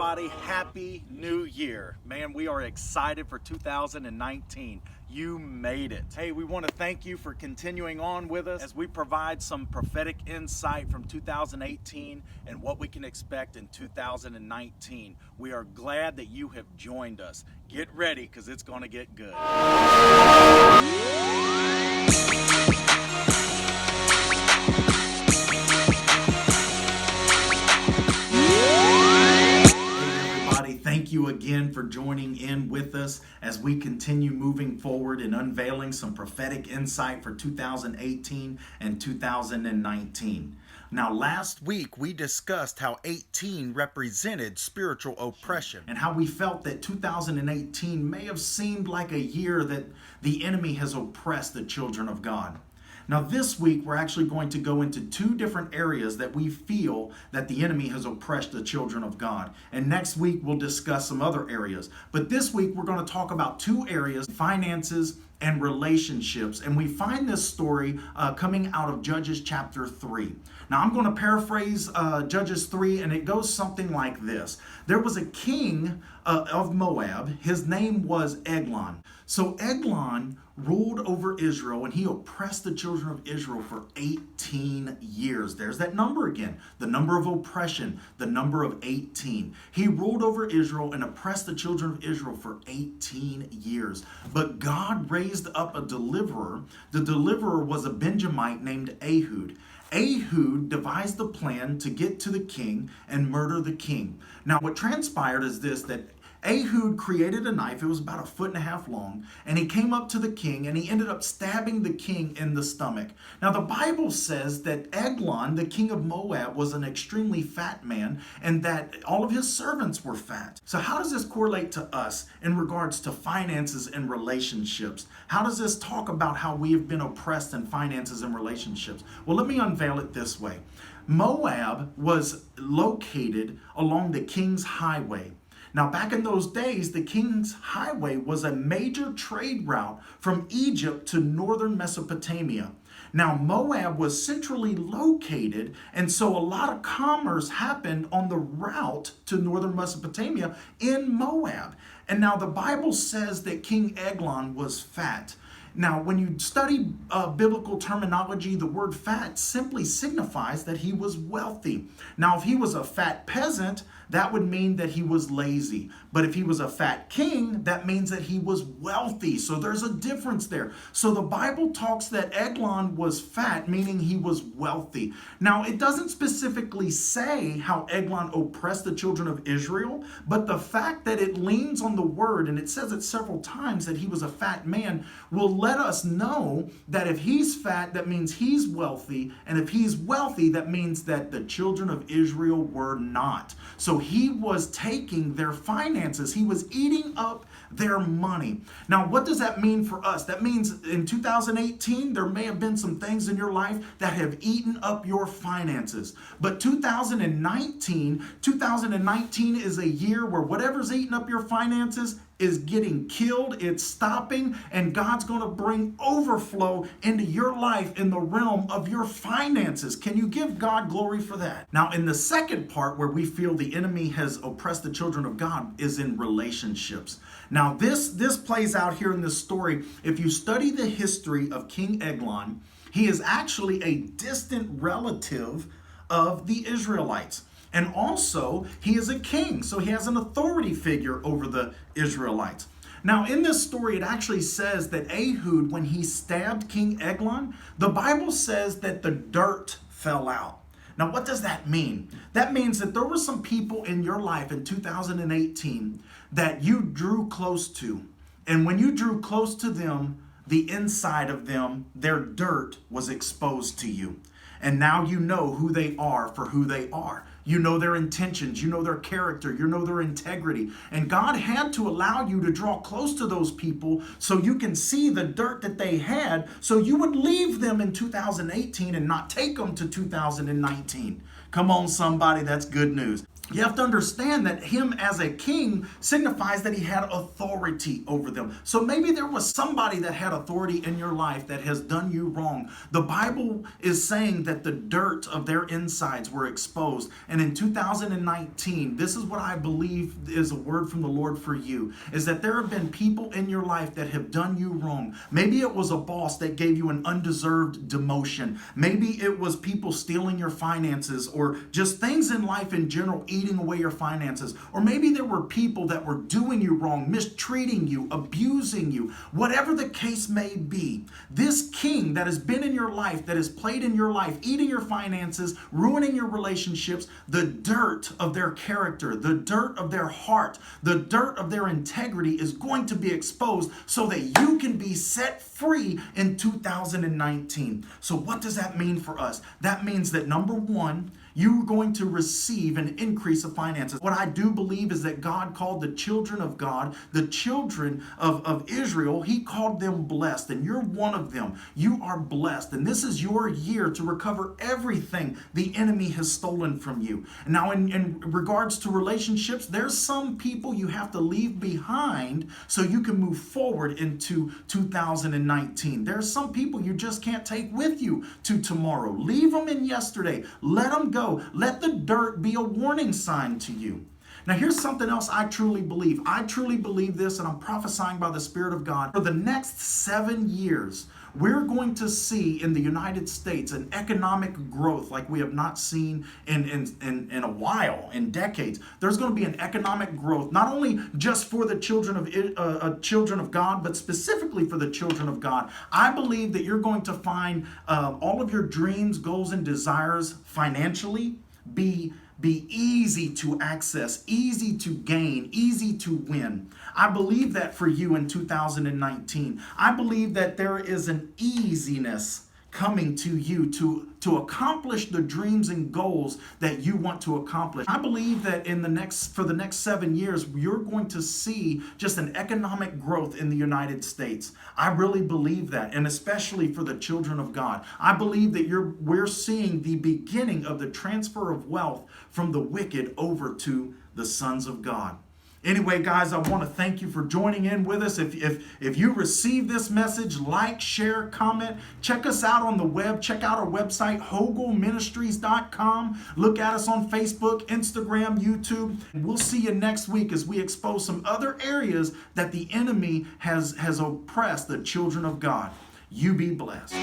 everybody. Happy New Year. Man, we are excited for 2019. You made it. Hey, we want to thank you for continuing on with us as we provide some prophetic insight from 2018 and what we can expect in 2019. We are glad that you have joined us. Get ready because it's going to get good. Thank you again for joining in with us as we continue moving forward and unveiling some prophetic insight for 2018 and 2019. Now, last week we discussed how 18 represented spiritual oppression and how we felt that 2018 may have seemed like a year that the enemy has oppressed the children of God. Now this week we're actually going to go into two different areas that we feel that the enemy has oppressed the children of God. And next week we'll discuss some other areas. But this week we're going to talk about two areas: finances and relationships. And we find this story coming out of Judges chapter 3. Now I'm going to paraphrase Judges 3, and it goes something like this. There was a king of Moab. His name was Eglon. So Eglon ruled over Israel, and he oppressed the children of Israel for 18 years. There's that number again, the number of oppression, the number of 18. He ruled over Israel and oppressed the children of Israel for 18 years. But God raised up a deliverer. The deliverer was a Benjamite named Ehud. Ehud devised the plan to get to the king and murder the king. Now, what transpired is this, that Ehud created a knife. It was about 1.5 feet long, and he came up to the king, and he ended up stabbing the king in the stomach. Now, the Bible says that Eglon, the king of Moab, was an extremely fat man, and that all of his servants were fat. So how does this correlate to us in regards to finances and relationships? How does this talk about how we have been oppressed in finances and relationships? Well, let me unveil it this way. Moab was located along the King's Highway. Now, back in those days, the King's Highway was a major trade route from Egypt to northern Mesopotamia. Now, Moab was centrally located, and so a lot of commerce happened on the route to northern Mesopotamia in Moab. And now the Bible says that King Eglon was fat. Now, when you study biblical terminology, the word fat simply signifies that he was wealthy. Now, if he was a fat peasant, that would mean that he was lazy. But if he was a fat king, that means that he was wealthy. So there's a difference there. So the Bible talks that Eglon was fat, meaning he was wealthy. Now, it doesn't specifically say how Eglon oppressed the children of Israel, but the fact that it leans on the word, and it says it several times that he was a fat man, will let us know that if he's fat, that means he's wealthy. And if he's wealthy, that means that the children of Israel were not. So he was taking their finances. He was eating up their money. Now, what does that mean for us? That means in 2018, there may have been some things in your life that have eaten up your finances. But 2019 is a year where whatever's eating up your finances is getting killed, it's stopping, and God's going to bring overflow into your life in the realm of your finances. Can you give God glory for that? Now, in the second part where we feel the enemy has oppressed the children of God is in relationships. Now, this plays out here in this story. If you study the history of King Eglon, he is actually a distant relative of the Israelites. And also, he is a king, so he has an authority figure over the Israelites. Now, in this story, it actually says that Ehud, when he stabbed King Eglon, the Bible says that the dirt fell out. Now, what does that mean? That means that there were some people in your life in 2018 that you drew close to. And when you drew close to them, the inside of them, their dirt was exposed to you. And now you know who they are for who they are. You know their intentions, you know their character, you know their integrity. And God had to allow you to draw close to those people so you can see the dirt that they had, so you would leave them in 2018 and not take them to 2019. Come on, somebody, that's good news. You have to understand that him as a king signifies that he had authority over them. So maybe there was somebody that had authority in your life that has done you wrong. The Bible is saying that the dirt of their insides were exposed. And in 2019, this is what I believe is a word from the Lord for you, is that there have been people in your life that have done you wrong. Maybe it was a boss that gave you an undeserved demotion. Maybe it was people stealing your finances, or just things in life in general eating away your finances. Or maybe there were people that were doing you wrong, mistreating you, abusing you. Whatever the case may be, this king that has been in your life, that has played in your life, eating your finances, ruining your relationships, the dirt of their character, the dirt of their heart, the dirt of their integrity is going to be exposed so that you can be set free in 2019. So what does that mean for us? That means that number one, you're going to receive an increase of finances. What I do believe is that God called the children of God, the children of Israel, he called them blessed, and you're one of them. You are blessed, and this is your year to recover everything the enemy has stolen from you. Now, in regards to relationships, there's some people you have to leave behind so you can move forward into 2019. There's some people you just can't take with you to tomorrow. Leave them in yesterday. Let them go. Let the dirt be a warning sign to you. Now, here's something else I truly believe. I truly believe this, and I'm prophesying by the Spirit of God. For the next 7 years, we're going to see in the United States an economic growth like we have not seen in a while, in decades. There's going to be an economic growth, not only just for the children of God, but specifically for the children of God. I believe that you're going to find all of your dreams, goals, and desires financially be easy to access, easy to gain, easy to win. I believe that for you in 2019. I believe that there is an easiness coming to you to accomplish the dreams and goals that you want to accomplish. I believe that for the next 7 years, you're going to see just an economic growth in the United States. I really believe that, and especially for the children of God. I believe that we're seeing the beginning of the transfer of wealth from the wicked over to the sons of God. Anyway, guys, I want to thank you for joining in with us. If you received this message, like, share, comment. Check us out on the web. Check out our website, hogelministries.com. Look at us on Facebook, Instagram, YouTube. We'll see you next week as we expose some other areas that the enemy has oppressed the children of God. You be blessed.